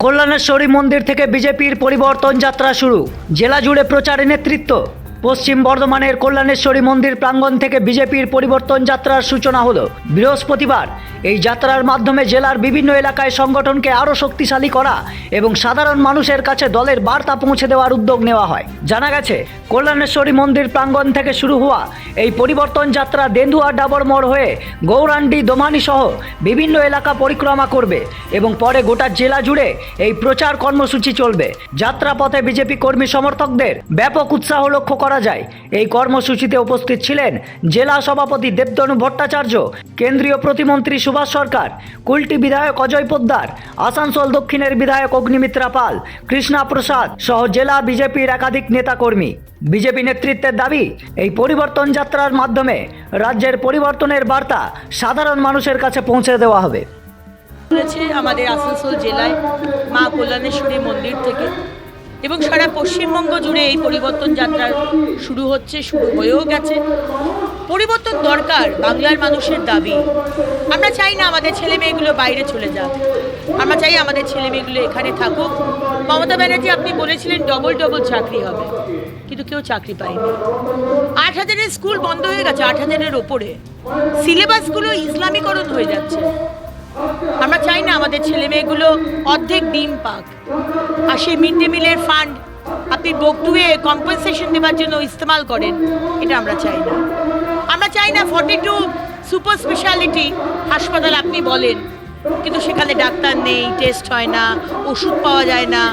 কল্যাণেশ্বরী মন্দির থেকে বিজেপির পরিবর্তন যাত্রা শুরু। জেলা জুড়ে প্রচারে নেতৃত্ব। পশ্চিম বর্ধমানের কল্যাণেশ্বরী মন্দির প্রাঙ্গণ থেকে বিজেপির পরিবর্তন যাত্রার সূচনা হলো বৃহস্পতিবার। এই যাত্রার মাধ্যমে জেলার বিভিন্ন এলাকায় সংগঠনকে আরও শক্তিশালী করা এবং সাধারণ মানুষের কাছে দলের বার্তা পৌঁছে দেওয়ার উদ্যোগ নেওয়া হয়। জানা গেছে, কল্যাণেশ্বরী মন্দির প্রাঙ্গণ থেকে শুরু হওয়া এই পরিবর্তন যাত্রা দেন্দুয়া ডাবর মোড় হয়ে গৌরাণ্ডি দোমানি সহ বিভিন্ন এলাকা পরিক্রমা করবে এবং পরে গোটা জেলা জুড়ে এই প্রচার কর্মসূচি চলবে। যাত্রাপথে বিজেপি কর্মী সমর্থকদের ব্যাপক উৎসাহ লক্ষ্য করা যায়। এই কর্মসূচিতে উপস্থিত ছিলেন জেলা সভাপতি দেবতনু ভট্টাচার্য, কেন্দ্রীয় প্রতিমন্ত্রী সুভাষ সরকার, কুলটি বিধায়ক অজয় পোদ্দার, আসানসোল দক্ষিণের বিধায়ক অগ্নিমিত্রা পাল, কৃষ্ণা প্রসাদ সহ জেলা বিজেপির একাধিক নেতাকর্মী। বিজেপি নেতৃত্বের দাবি, এই পরিবর্তন যাত্রার মাধ্যমে রাজ্যের পরিবর্তনের বার্তা সাধারণ মানুষের কাছে পৌঁছে দেওয়া হবে। আমাদের আসানসোল জেলায় মা কল্যাণেশ্বরী মন্দির থেকে এবং সারা পশ্চিমবঙ্গ জুড়ে এই পরিবর্তন যাত্রা শুরু হয়েও গেছে। পরিবর্তন দরকার, বাংলার মানুষের দাবি। আমরা চাই না আমাদের ছেলে মেয়েগুলো বাইরে চলে যাক, আমরা চাই আমাদের ছেলে মেয়েগুলো এখানে থাকুক। মমতা ব্যানার্জি আপনি বলেছিলেন ডবল চাকরি হবে, কিন্তু কেউ চাকরি পায়নি। 8,000-এর স্কুল বন্ধ হয়ে গেছে, 8,000-এর ওপরে। সিলেবাসগুলো ইসলামীকরণ হয়ে যাচ্ছে। আমরা চাই না আমাদের ছেলে মেয়েগুলো অর্ধেক ডিম পাক। আর সেই মিড ডে মিলের ফান্ড আপনি বকটুয়ে কম্পেনসেশন দেওয়ার জন্য ইস্তেমাল করেন, এটা আমরা চাই না। আমরা চাই না 42 সুপার স্পেশালিটি হাসপাতাল আপনি বলেন, কিন্তু সেখানে ডাক্তার নেই, টেস্ট হয় না, ওষুধ পাওয়া যায় না,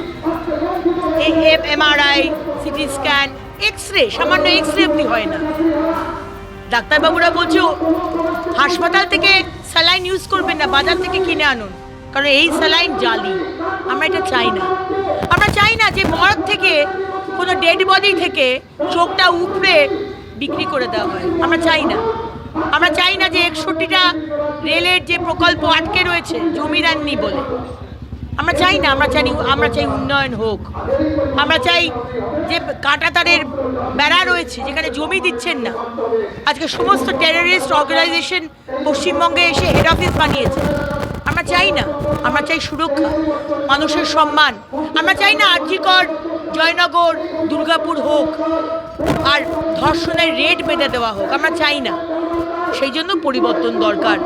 MRI, সিটি স্ক্যান, এক্সরে, সামান্য এক্সরে অব্দি হয় না। ডাক্তারবাবুরা বলছে হাসপাতাল থেকে স্যালাইন ইউজ করবেন না, বাজার থেকে কিনে আনুন, কারণ এই স্যালাইন জালি। আমরা এটা চাই না। আমরা চাই না যে মর্গ থেকে কোনো ডেড বডি থেকে চোখটা উপড়ে বিক্রি করে দেওয়া হয়। আমরা চাই না। আমরা চাই না যে 61টা রেলের যে প্রকল্প আটকে রয়েছে জমি দেননি বলে, আমরা চাই না। আমরা চাই উন্নয়ন হোক। আমরা চাই যে কাঁটাতারের বেড়া রয়েছে যেখানে জমি দিচ্ছেন না, আজকে সমস্ত টেররিস্ট অর্গানাইজেশন পশ্চিমবঙ্গে এসে হেড অফিস বানিয়েছে। আমরা চাই না। আমরা চাই সুরক্ষা, মানুষের সম্মান। আমরা চাই না আরজিকর, জয়নগর, দুর্গাপুর হোক আর ধর্ষণের রেট বেঁধে দেওয়া হোক। আমরা চাই না। সেই জন্য পরিবর্তন দরকার।